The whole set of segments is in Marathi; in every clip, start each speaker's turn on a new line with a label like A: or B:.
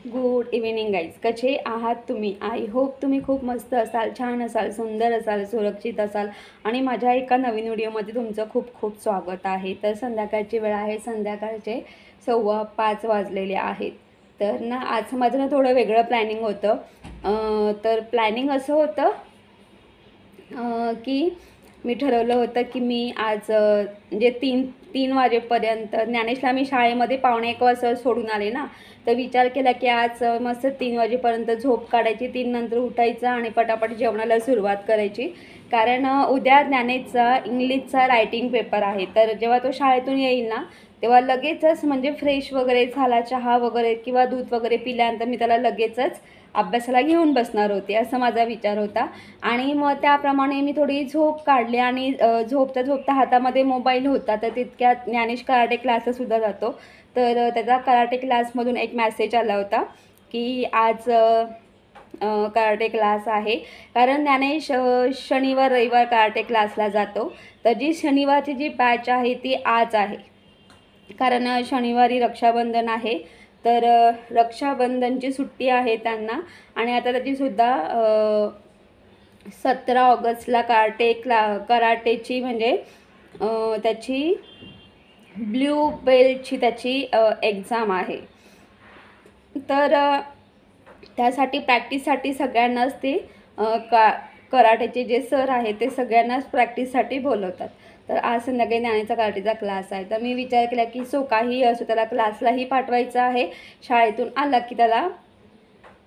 A: Good evening guys. कसे आहात तुम्ही? आय होप तुम्ही खूप मस्त असाल, छान असाल, सुंदर असाल, सुरक्षित असाल आणि माझ्या एका नवीन व्हिडिओमध्ये तुमचं खूप खूप स्वागत आहे. तर संध्याकाळची वेळ आहे, संध्याकाळचे 5:15 वाजलेले आहेत. तर ना आज माझं ना थोडं वेगळं प्लॅनिंग होतं. तर प्लॅनिंग असं होतं की मी ठरवलं होतं की मी आज म्हणजे तीन वाजेपर्यंत ज्ञानेशला मी शाळेमध्ये 1:45 वाजता सोडून आले ना. तर विचार केला की आज मस्त 3 वाजेपर्यंत झोप काढायची, 3 नंतर उठायचं आणि पटापट जेवणाला सुरुवात करायची. कारण उद्या ज्ञानेशचा इंग्लिशचा रायटिंग पेपर आहे. तर जेव्हा तो शाळेतून येईल ना तेव्हा लगेचच म्हणजे फ्रेश वगैरे झाला, चहा वगैरे किंवा दूध वगैरे पिल्यानंतर मी त्याला लगेचच अभ्यासाला घेऊन बसणार होते, असा माझा विचार होता. आणि मग त्याप्रमाणे मी थोडी झोप काढली आणि झोपता झोपता हातामध्ये मोबाईल होता. तर तितक्यात ज्ञानेश कराटे क्लासलासुद्धा जातो. तर त्याचा कराटे क्लासमधून एक मेसेज आला होता की आज कराटे क्लास आहे. कारण ज्ञानेश शनिवार रविवार कराटे क्लासला जातो. तर जी शनिवारची जी बॅच आहे ती आज आहे. कारण शनिवारी रक्षाबंधन आहे. तर रक्षाबंधनची सुट्टी आहे त्यांना. आणि आता त्याचीसुद्धा 17 ऑगस्टला कराटेची म्हणजे त्याची ब्ल्यू बेल्टची त्याची एक्झाम आहे. तर त्यासाठी प्रॅक्टिससाठी सगळ्यांनाच ते कराटेचे जे सर आहेत ते सगळ्यांनाच प्रॅक्टिससाठी बोलवतात. तर आज संध्याकाळी ज्ञानेचा कराटेचा क्लास आहे. तर मी विचार केला की काही असो त्याला क्लासलाही पाठवायचं आहे. शाळेतून आला की त्याला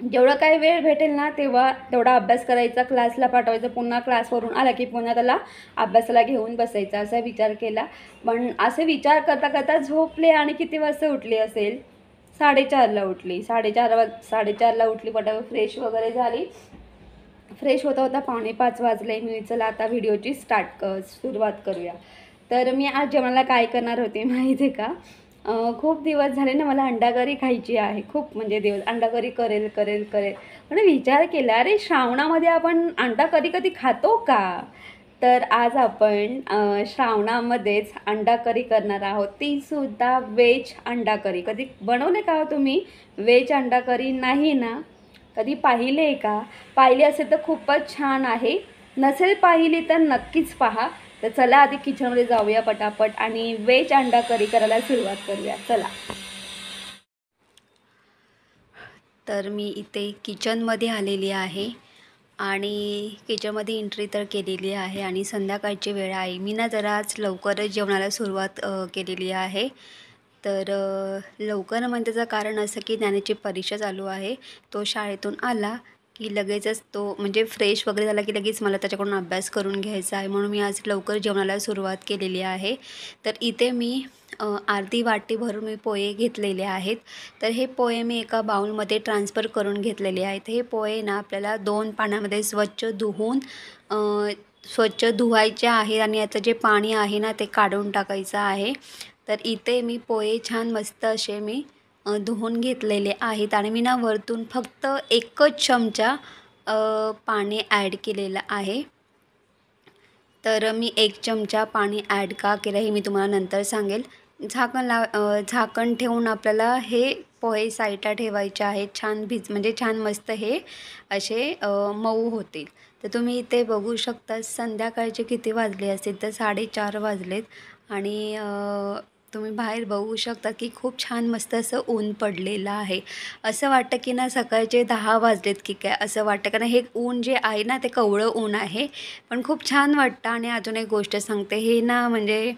A: जेवढा काही वेळ भेटेल ना तेवढा अभ्यास करायचा, क्लासला पाठवायचं, पुन्हा क्लासवरून आला की पुन्हा त्याला अभ्यासाला घेऊन बसायचा, असा विचार केला. पण असे विचार करता करता झोपले आणि किती वाजता उठली असेल? 4:30ला उठली. 4:30ला उठली, पटापट फ्रेश वगैरे झाली. फ्रेश होता होता 4:45 वाजले. मी चला आता व्हिडिओची सुरुवात करूया. तर मी आज जेवणाला काय करणार होते माहिती आहे का? खूप दिवस झाले ना मला अंडाकरी खायची आहे. खूप म्हणजे दिवस अंडाकरी करेल करेल करेल. पण विचार केला, अरे श्रावणामध्ये आपण अंडाकरी कधी खातो का? तर आज आपण श्रावणामध्येच अंडाकरी करणार आहोत, तीसुद्धा व्हेज अंडाकरी. कधी बनवले का हो तुम्ही व्हेज अंडाकरी? नाही ना? कधी पाहिले आहे का? पाहिली असेल तर खूपच छान आहे. नसेल पाहिली तर नक्कीच पहा. तर चला आधी किचनमध्ये जाऊया पटापट आणि व्हेज अंडा करी करायला सुरुवात करूया. चला. तर मी इथे किचनमध्ये आलेली आहे आणि किचनमध्ये एंट्री तर केलेली आहे आणि संध्याकाळची वेळ आहे. मी ना जरा आज लवकरच जेवणाला सुरुवात केलेली आहे. तर लवकर म्हणण्याचं कारण असं की ज्ञानेची परीक्षा चालू आहे. तो शाळेतून आला की लगेचच तो म्हणजे फ्रेश वगैरे झाला की लगेच मला त्याच्याकडून अभ्यास करून घ्यायचा आहे, म्हणून मी आज लवकर जेवणाला सुरुवात केलेली आहे. तर इथे मी अर्धी वाटी भरून मी पोहे घेतलेले आहेत. तर हे पोहे मी एका बाउलमध्ये ट्रान्सफर करून घेतलेले आहेत. हे पोहे ना आपल्याला 2 पाण्यामध्ये स्वच्छ धुवायचे आहे आणि याचं जे पाणी आहे ना ते काढून टाकायचं आहे. तर इथे मी पोहे छान मस्त असे मी धुवून घेतलेले आहेत आणि मी ना वरतून फक्त 1च चमचा पाणी ॲड केलेलं आहे. तर मी 1 चमचा पाणी ॲड का केलं हे मी तुम्हाला नंतर सांगेल. झाकण ठेवून आपल्याला हे पोहे साईडला ठेवायचे आहेत. म्हणजे छान मस्त हे असे मऊ होतील. तर तुम्ही इथे बघू शकता संध्याकाळचे किती वाजले असतील तर 4:30 वाजलेत आणि तुम्ही बाहेर बघू शकता की खूप छान मस्त असं ऊन पडलेलं आहे. असं वाटतं की ना सकाळचे 10 वाजलेत की काय असं वाटतं, कारण हे ऊन जे आहे ना ते कोवळं ऊन आहे, पण खूप छान वाटतं. आणि अजून एक गोष्ट सांगते, हे ना म्हणजे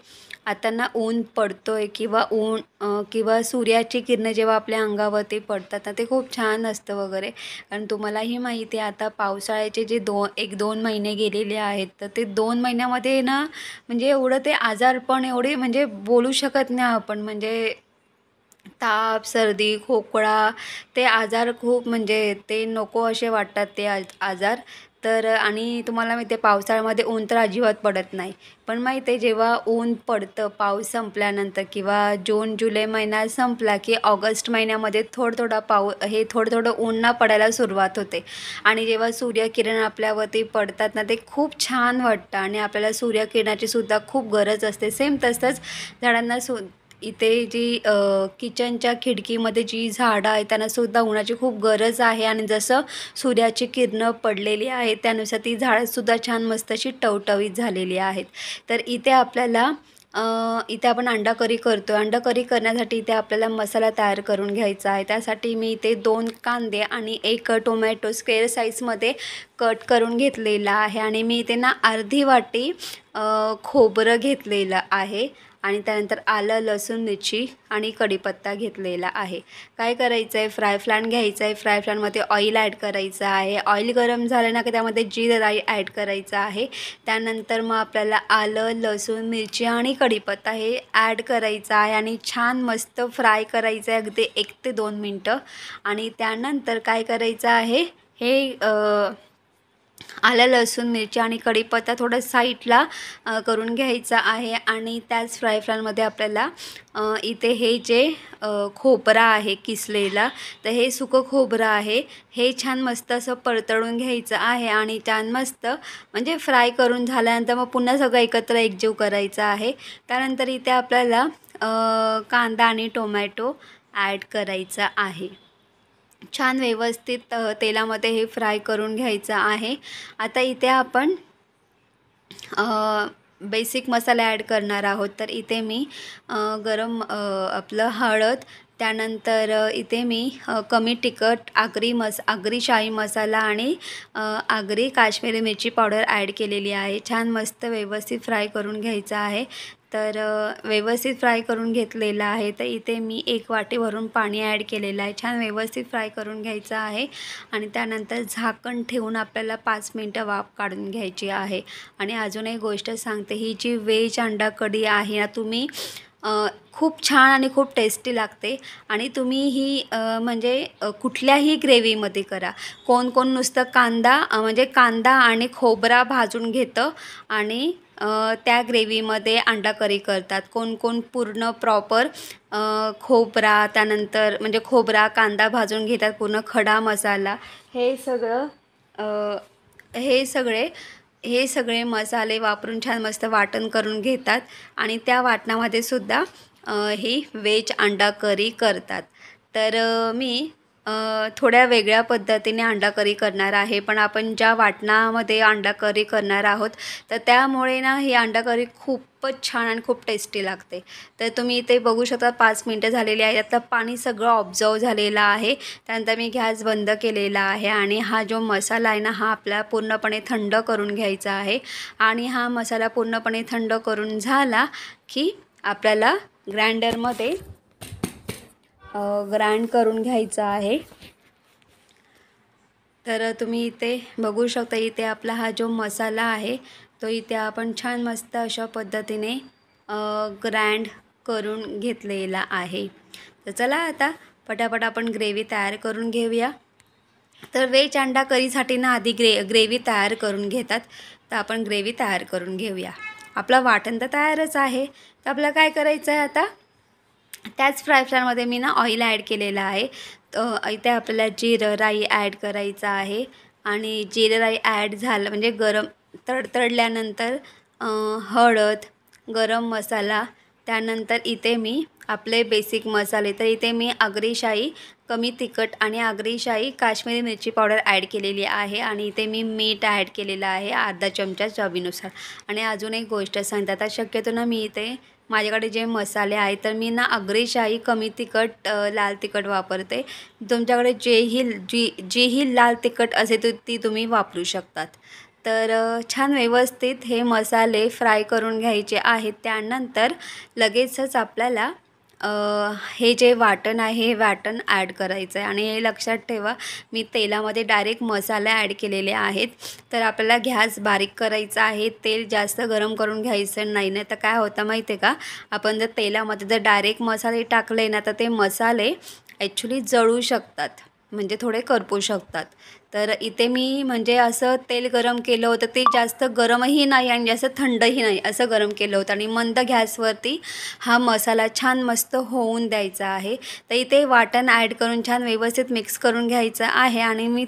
A: आता ना ऊन पडतोय किंवा सूर्याची किरणं जेव्हा आपल्या अंगावरती पडतात ना ते खूप छान असतं वगैरे. कारण तुम्हालाही माहिती आहे आता पावसाळ्याचे जे 1-2 महिने गेलेले आहेत, तर ते 2 महिन्यामध्ये ना म्हणजे एवढं ते आजारपण एवढे म्हणजे बोलू शकत नाही आपण, म्हणजे ताप, सर्दी, खोकळा ते आजार खूप म्हणजे ते नको असे वाटतात ते आजार. तर आणि तुम्हाला माहिती आहे पावसाळ्यामध्ये ऊन तर अजिबात पडत नाही. पण माहिती आहे जेव्हा ऊन पडतं पाऊस संपल्यानंतर किंवा जून-जुलै महिना संपला की ऑगस्ट महिन्यामध्ये थोडं ऊन ना पडायला सुरुवात होते आणि जेव्हा सूर्यकिरण आपल्यावरती पडतात ना ते खूप छान वाटतं आणि आपल्याला सूर्यकिरणाची सुद्धा खूप गरज असते. सेम तसंच झाडांना इथे जी किचनच्या खिडकीमध्ये जी झाडं आहेत त्यांनासुद्धा उन्हाची खूप गरज आहे आणि जसं सूर्याची किरणं पडलेली आहेत त्यानुसार ती झाडंसुद्धा छान मस्त अशी टवटवीत झालेली आहेत. तर इथे आपल्याला इथे आपण अंडा करी करतो आहे. अंडा करी करण्यासाठी इथे आपल्याला मसाला तयार करून घ्यायचा आहे. त्यासाठी मी इथे 2 कांदे आणि 1 टोमॅटो स्क्वेअर साईजमध्ये कट करून घेतलेला आहे आणि मी इथे ना अर्धी वाटी खोबरं घेतलेलं आहे आणि त्यानंतर आलं, लसूण, मिरची आणि कढीपत्ता घेतलेला आहे. काय करायचं आहे, फ्राय पॅन घ्यायचं आहे. फ्राय पॅनमध्ये ऑइल ॲड करायचं आहे. ऑइल गरम झालं ना की त्यामध्ये जिरं राई ॲड करायचं आहे. त्यानंतर मग आपल्याला आलं, लसूण, मिरची आणि कढीपत्ता हे ॲड करायचं आहे आणि छान मस्त फ्राय करायचं आहे अगदी 1 ते 2 मिनटं. आणि त्यानंतर काय करायचं आहे, हे आलं, लसूण, मिरची आणि कढीपत्ता थोडं साईडला करून घ्यायचा आहे आणि त्याच फ्राय पॅनमध्ये आपल्याला इथे हे जे खोबरं आहे किसलेला, तर हे सुकं खोबरं आहे, हे छान मस्त असं परतळून घ्यायचं आहे आणि छान मस्त म्हणजे फ्राय करून झाल्यानंतर मग पुन्हा सगळं एकत्र एकजीव करायचं आहे. त्यानंतर इथे आपल्याला कांदा आणि टोमॅटो ॲड करायचा आहे. छान व्यवस्थित तेलामध्ये हे फ्राय करून घ्यायचं आहे. आता इथे आपण बेसिक मसाले ॲड करणार आहोत. तर इथे मी गरम आपलं हळद, त्यानंतर इथे मी कमी तिखट आगरी शाही मसाला आणि आगरी काश्मीरी मिरची पावडर ॲड केलेली आहे. छान मस्त व्यवस्थित फ्राय करून घ्यायचं आहे. तर व्यवस्थित फ्राय करून घेतलेलं आहे. तर इथे मी 1 वाटी भरून पाणी ॲड केलेलं आहे. छान व्यवस्थित फ्राय करून घ्यायचं आहे आणि त्यानंतर झाकण ठेवून आपल्याला 5 मिनटं वाफ काढून घ्यायची आहे. आणि अजून एक गोष्ट सांगते, ही जी व्हेज अंडा कढी आहे ना, तुम्ही खूप छान आणि खूप टेस्टी लागते आणि तुम्ही ही म्हणजे कुठल्याही ग्रेव्हीमध्ये करा. कोण कोण नुसतं म्हणजे कांदा आणि खोबरा भाजून घेतं आणि त्या ग्रेव्हीमध्ये अंडा करी करतात. कोण कोण पूर्ण प्रॉपर खोबरा, त्यानंतर म्हणजे खोबरा, कांदा भाजून घेतात, पूर्ण खडा मसाला, हे सगळं हे सगळे मसाले वापरून छान मस्त वाटण करून घेतात आणि त्या वाटणामध्ये सुद्धा ही व्हेज अंडा करी करतात. तर मी थोड्या वेगळ्या पद्धतीने अंडा करी करणार आहे, पण आपण ज्या वाटणामध्ये अंडा करी करणार आहोत तर त्यामुळे ना ही अंडा करी खूपच छान आणि खूप टेस्टी लागते. तर तुम्ही इथे बघू शकता 5 मिनटं झालेली आहे. यातलं पाणी सगळं ऑब्झर्व झालेलं आहे. त्यानंतर मी गॅस बंद केलेला आहे आणि हा जो मसाला आहे ना, हा आपल्याला पूर्णपणे थंड करून घ्यायचा आहे आणि हा मसाला पूर्णपणे थंड करून झाला की आपल्याला ग्राइंडरमध्ये ग्राइंड करून घ्यायचा आहे. तर तुम्ही इथे बघू शकता, इथे आपला हा जो मसाला आहे तो इथे आपण छान मस्त अशा पद्धतीने ग्राइंड करून घेतलेला आहे. तर चला आता पटापट आपण ग्रेव्ही तयार करून घेऊया. तर व्हेज अंडा करीसाठी ना आधी ग्रेव्ही तयार करून घेतात. तर आपण ग्रेव्ही तयार करून घेऊया. आपला वाटण तर तयारच आहे. तर आपल्याला काय करायचं आहे, आता त्याच फ्राय पॅनमध्ये मी ना ऑइल ॲड केलेलं आहे. तर इथे आपल्याला जिरं राई ॲड करायचं आहे आणि जिरं राई ॲड झालं म्हणजे गरम तडतडल्यानंतर हळद, गरम मसाला, त्यानंतर इथे मी आपले बेसिक मसाले, तर इथे मी आगरीशाही कमी तिखट आणि आगरीशाही काश्मीरी मिरची पावडर ॲड केलेली आहे आणि इथे मी मीठ ॲड केलेलं आहे अर्धा चमचा चवीनुसार. आणि अजून एक गोष्ट सांगते, आता शक्यतो ना मी इथे माझ्याकडे जे मसाले आहेत तर मी ना आगरीशाही कमी तिखट लाल तिखट वापरते. तुमच्याकडे जीही लाल तिखट असेल तर ती तुम्ही वापरू शकतात. तर छान व्यवस्थित हे मसाले फ्राय करून घ्यायचे आहेत. त्यानंतर लगेचच आपल्याला हे जे वाटण आहे हे वाटण ॲड करायचं आहे आणि हे लक्षात ठेवा, मी तेलामध्ये डायरेक्ट मसाले ॲड केलेले आहेत. तर आपल्याला गॅस बारीक करायचा आहे. तेल जास्त गरम करून घ्यायचं नाही. नाही तर काय होतं माहिती आहे का, आपण जर तेलामध्ये जर डायरेक्ट मसाले टाकले ना तर ते मसाले ॲक्च्युली जळू शकतात. म्हणजे थोडे करपू शकतात. तर इथे मी म्हणजे असं तेल गरम केलं होतं, ते जास्त गरमही नाही आणि जास्त थंडही नाही असं गरम केलं होतं आणि मंद गॅसवरती हा मसाला छान मस्त होऊन द्यायचा आहे. तर इथे वाटण ॲड करून छान व्यवस्थित मिक्स करून घ्यायचं आहे आणि मी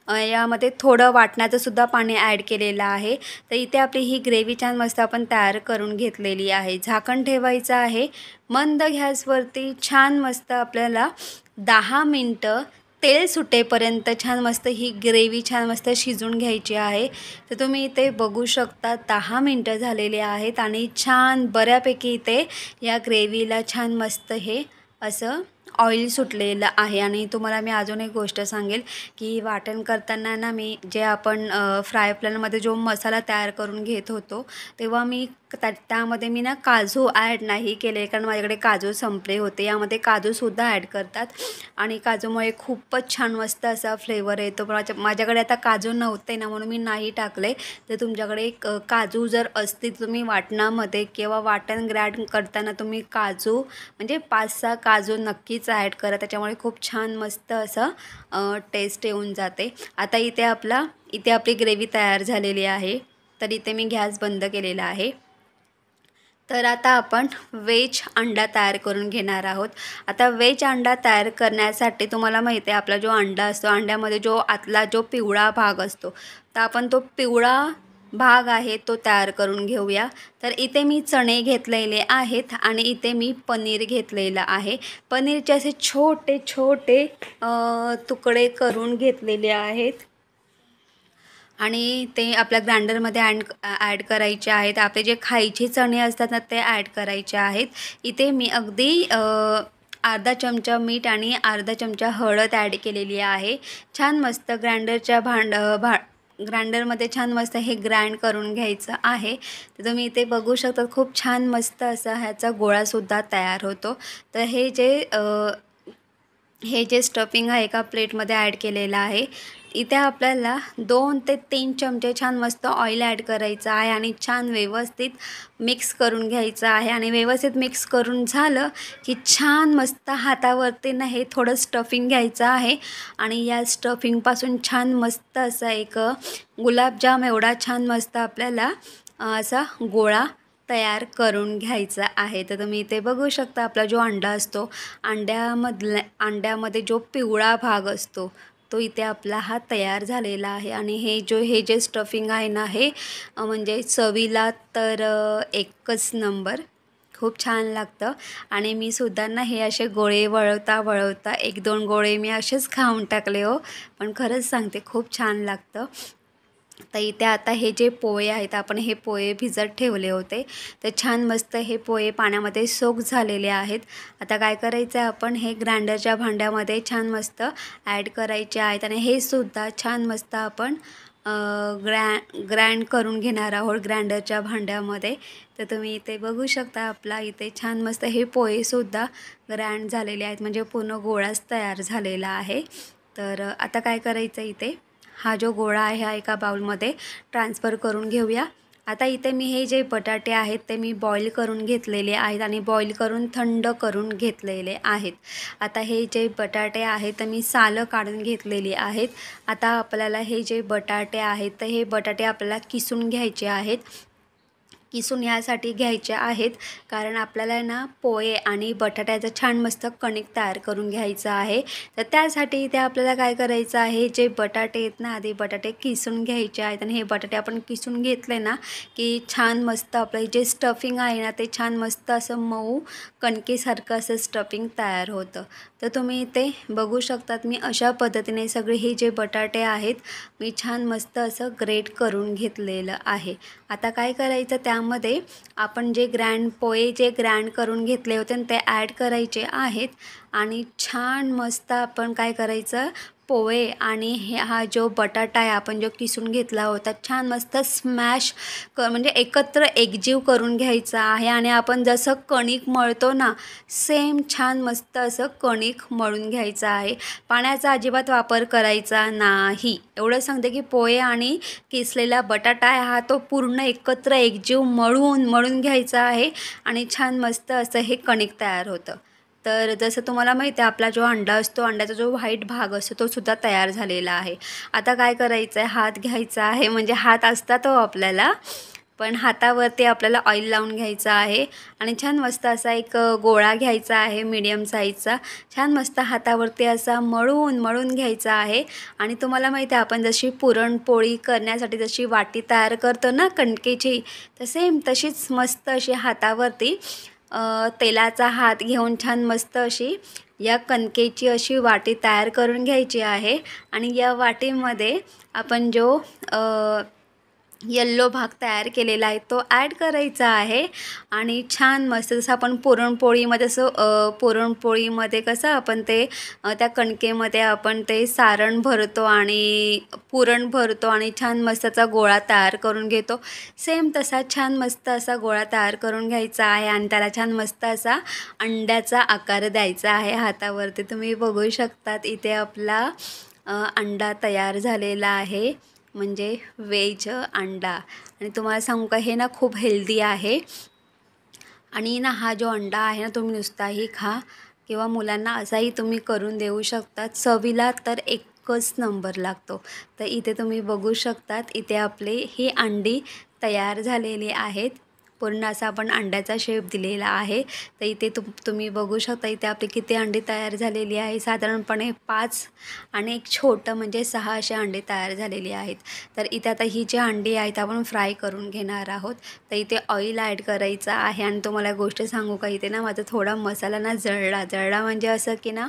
A: यामध्ये थोडं वाटणाचंसुद्धा पाणी ॲड केलेलं आहे. तर इथे आपली ही ग्रेव्ही छान मस्त आपण तयार करून घेतलेली आहे. झाकण ठेवायचं आहे मंद गॅसवरती. छान मस्त आपल्याला 10 मिनटं तेल सुटेपर्यंत छान मस्त ही ग्रेव्ही छान मस्त शिजून घ्यायची आहे. तर तुम्ही इथे बघू शकता 10 मिनटं झालेले आहेत आणि छान बऱ्यापैकी इथे या ग्रेव्हीला छान मस्त हे असं ऑइल सुटलेलं आहे. आणि तुम्हाला मी अजून एक गोष्ट सांगेल की वाटण करताना ना मी जे आपण फ्राय पॅनमध्ये जो मसाला तयार करून घेत होतो तेव्हा मी त्यामध्ये मी ना काजू ॲड नाही केले, कारण माझ्याकडे काजू संपले होते. यामध्ये काजूसुद्धा ॲड करतात आणि काजूमुळे खूपच छान मस्त असा फ्लेवर येतो. माझ्याकडे आता काजू नव्हते ना म्हणून मी नाही टाकले. तर तुमच्याकडे काजू जर असतील तुम्ही वाटणामध्ये किंवा वाटण ग्रँड करताना तुम्ही काजू म्हणजे 5-6 काजू नक्कीच ॲड करा, त्याच्यामुळे खूप छान मस्त असं टेस्ट येऊन जाते. आता इथे आपली ग्रेव्ही तयार झालेली आहे. तर इथे मी गॅस बंद केलेला आहे. तर आता आपण व्हेज अंडा तयार करून घेणार आहोत. आता व्हेज अंडा तयार करण्यासाठी तुम्हाला माहिती आहे आपला जो अंडा असतो, अंड्यामध्ये जो आतला जो पिवळा भाग असतो, तर आपण तो पिवळा भाग आहे तो तयार करून घेऊया. तर इथे मी चणे घेतलेले आहेत आणि इथे मी पनीर घेतलेलं आहे. पनीरचे असे छोटे छोटे तुकडे करून घेतलेले आहेत आणि ते आपल्या ग्राइंडरमध्ये ॲड करायचे आहेत. आपले जे खायचे चणे असतात ना ते ॲड करायचे आहेत. इथे मी अगदी अर्धा चमचा मीठ आणि अर्धा चमचा हळद ॲड केलेली आहे. छान मस्त ग्राइंडरमध्ये छान मस्त हे ग्राइंड करून घ्यायचं आहे. तर तुम्ही इथे बघू शकता खूप छान मस्त असा ह्याचा गोळासुद्धा तयार होतो. तर हे जे स्टफिंग आहे एका प्लेटमध्ये ॲड केलेलं आहे. इथे आपल्याला 2 ते 3 चमचे छान मस्त ऑइल ॲड करायचं आहे आणि छान व्यवस्थित मिक्स करून घ्यायचं आहे. आणि व्यवस्थित मिक्स करून झालं की छान मस्त हातावरती ना हे थोडं स्टफिंग घ्यायचं आहे आणि या स्टफिंगपासून छान मस्त असा एक गुलाबजाम एवढा छान मस्त आपल्याला असा गोळा तयार करून घ्यायचा आहे. तर तुम्ही इथे बघू शकता आपला जो अंडा असतो, अंड्यामध्ये जो पिवळा भाग असतो तो इथे आपला हा तयार झालेला आहे. आणि हे जे स्टफिंग आहे ना हे म्हणजे चवीला तर एकच नंबर, खूप छान लागतं. आणि मी सुद्धा ना हे असे गोळे वळवता 1-2 गोळे मी असेच खाऊन टाकले हो, पण खरंच सांगते खूप छान लागतं. तर इथे आता हे जे पोहे आहेत आपण हे पोहे भिजत ठेवले होते, तर छान मस्त हे पोहे पाण्यामध्ये सोक झालेले आहेत. आता काय करायचं आहे आपण हे ग्राइंडरच्या भांड्यामध्ये छान मस्त ॲड करायचे आहेत आणि हे सुद्धा छान मस्त आपण ग्राइंड करून घेणार आहोत ग्राइंडरच्या भांड्यामध्ये. तर तुम्ही इथे बघू शकता आपला इथे छान मस्त हे पोहेसुद्धा ग्राइंड झालेले आहेत, म्हणजे पूर्ण गोळाच तयार झालेला आहे. तर आता काय करायचं इथे हा जो गोळा आहे हा एका बाउलमध्ये ट्रान्सफर करून घेऊया. आता इथे मी हे जे बटाटे आहेत ते मी बॉईल करून घेतलेले आहेत आणि बॉईल करून थंड करून घेतलेले आहेत. आता हे जे बटाटे आहेत तर मी सालं काढून घेतलेली आहेत. आता आपल्याला हे जे बटाटे आहेत तर हे बटाटे आपल्याला किसून घ्यायचे आहेत. किसून यासाठी घ्यायचे आहेत कारण आपल्याला ना पोहे आणि बटाट्याचं छान मस्त कणिक तयार करून घ्यायचं आहे. तर त्यासाठी इथे आपल्याला काय करायचं आहे, जे बटाटे आहेत ना आधी बटाटे किसून घ्यायचे आहेत आणि हे बटाटे आपण किसून घेतले ना की छान मस्त आपलं जे स्टफिंग आहे ना ते छान मस्त असं मऊ कणकेसारखं असं स्टफिंग तयार होतं. तर तुम्ही इथे बघू शकतात मी अशा पद्धतीने सगळे हे जे बटाटे आहेत मी छान मस्त असं ग्रेट करून घेतलेलं आहे. आता काय करायचं त्यामध्ये आपण जे पोहे जे ग्राइंड करून घेतले होते ते ॲड करायचे आहेत आणि छान मस्त आपण काय करायचं पोहे आणि हा जो बटाटा आहे आपण जो किसून घेतला होता छान मस्त स्मॅश म्हणजे एकत्र एकजीव करून घ्यायचा आहे. आणि आपण जसं कणिक मळतो ना सेम छान मस्त असं कणिक मळून घ्यायचं आहे. पाण्याचा अजिबात वापर करायचा नाही. एवढं सांगते की पोहे आणि किसलेला बटाटा आहे हा तो पूर्ण एकत्र एकजीव मळून घ्यायचा आहे आणि छान मस्त असं हे कणिक तयार होतं. तर जसं तुम्हाला माहिती आहे आपला जो अंडा असतो, अंड्याचा जो व्हाईट भाग असतो तो सुद्धा तयार झालेला आहे. आता काय करायचं आहे, हात घ्यायचा आहे, म्हणजे हात असतात हो आपल्याला, पण हातावरती आपल्याला ऑइल लावून घ्यायचं आहे आणि छान मस्त असा एक गोळा घ्यायचा आहे मीडियम साईजचा. छान मस्त हातावरती असा मळून मळून घ्यायचा आहे. आणि तुम्हाला माहिती आहे आपण जशी पुरणपोळी करण्यासाठी जशी वाटी तयार करतो ना कणकेची, तर सेम तशीच मस्त अशी हातावरती तेलाचा हात घेऊन छान मस्त अशी या कणकेची अशी वाटी तयार करून घ्यायची आहे. आणि या वाटीमध्ये आपण जो येल्लो भाग तयार केलेला आहे तो ॲड करायचा आहे. आणि छान मस्त जसं आपण पुरणपोळीमध्ये असं पुरणपोळीमध्ये कसं आपण ते त्या कणकेमध्ये आपण ते सारण भरतो आणि पुरण भरतो आणि छान मस्त त्याचा गोळा तयार करून घेतो, सेम तसा छान मस्त असा गोळा तयार करून घ्यायचा आहे. आणि त्याला छान मस्त असा अंड्याचा आकार द्यायचा आहे हातावरती. तुम्ही बघू शकतात इथे आपला अंडा तयार झालेला आहे, म्हणजे व्हेज अंडा. आणि तुम्हाला सांगू का हे ना खूप हेल्दी आहे. आणि ना हा जो अंडा आहे ना तुम्ही नुसताही खा किंवा मुलांना असाही तुम्ही करून देऊ शकतात. चवीला तर एकच नंबर लागतो. तर इथे तुम्ही बघू शकतात इथे आपले ही अंडी तयार झालेली आहेत. पूर्ण असा आपण अंड्याचा शेप दिलेला आहे. तर इथे तुम्ही बघू शकता इथे आपली किती अंडी तयार झालेली आहे. साधारणपणे 5 आणि एक छोटं म्हणजे 6 अशी अंडी तयार झालेली आहेत. तर इथे आता ही जी अंडी आहेत आपण फ्राय करून घेणार आहोत. तर इथे ऑइल ॲड करायचं आहे. आणि तुम्हाला गोष्ट सांगू का इथे ना माझा थोडा मसाला ना जळला म्हणजे असं की ना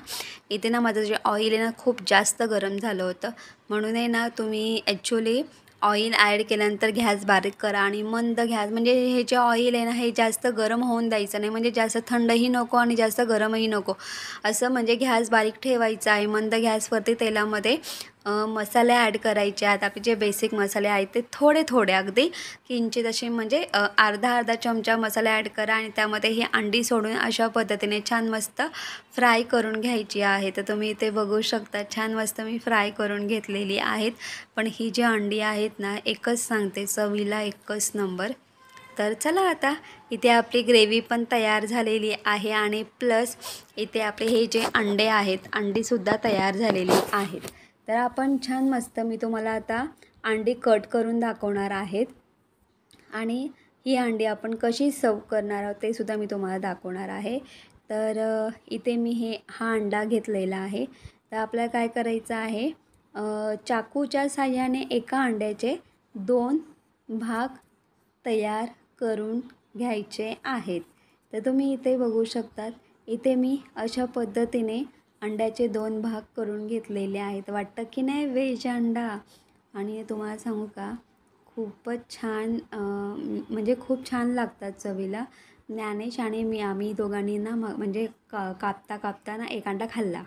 A: इथे ना माझं जे ऑइल आहे ना खूप जास्त गरम झालं होतं. म्हणून आहे ना तुम्ही ॲक्च्युली ऑइल ॲड केल्यानंतर गॅस बारीक करा आणि मंद गॅस, म्हणजे हे जे ऑइल आहे ना हे जास्त गरम होऊन द्यायचं नाही, म्हणजे जास्त थंडही नको आणि जास्त गरमही नको, असं म्हणजे गॅस बारीक ठेवायचा आहे. मंद गॅसवरती तेलामध्ये मसाले ॲड करायचे आहेत. आपले जे बेसिक मसाले आहेत ते थोडे थोडे अगदी किंचित असे म्हणजे अर्धा चमचा मसाला ॲड करा आणि त्यामध्ये ही अंडी सोडून अशा पद्धतीने छान मस्त फ्राय करून घ्यायची आहे. तर तुम्ही इथे बघू शकता छान मस्त मी फ्राय करून घेतलेली आहेत. पण ही जी अंडी आहेत ना एकच सांगते चवीला एकच नंबर. तर चला आता इथे आपली ग्रेव्ही पण तयार झालेली आहे आणि प्लस इथे आपले हे जे अंडे आहेत अंडीसुद्धा तयार झालेली आहेत. तर आपण छान मस्त मी तुम्हाला आता अंडी कट करून दाखवणार आहेत आणि ही अंडी आपण कशी सर्व करणार आहोत ते सुद्धा मी तुम्हाला दाखवणार आहे. तर इथे मी हा अंडा घेतलेला आहे. तर आपल्याला काय करायचं आहे, चाकूच्या साहाय्याने एका अंड्याचे 2 भाग तयार करून घ्यायचे आहेत. तर तुम्ही इथे बघू शकतात इथे मी अशा पद्धतीने अंड्याचे 2 भाग करून घेतलेले आहेत. वाटतं की नाही व्हेज अंडा. आणि तुम्हाला सांगू का खूपच छान म्हणजे खूप छान लागतात चवीला. ज्ञानेश आणि आम्ही दोघांनी ना म्हणजे कापता कापता ना एक अंडा खाल्ला.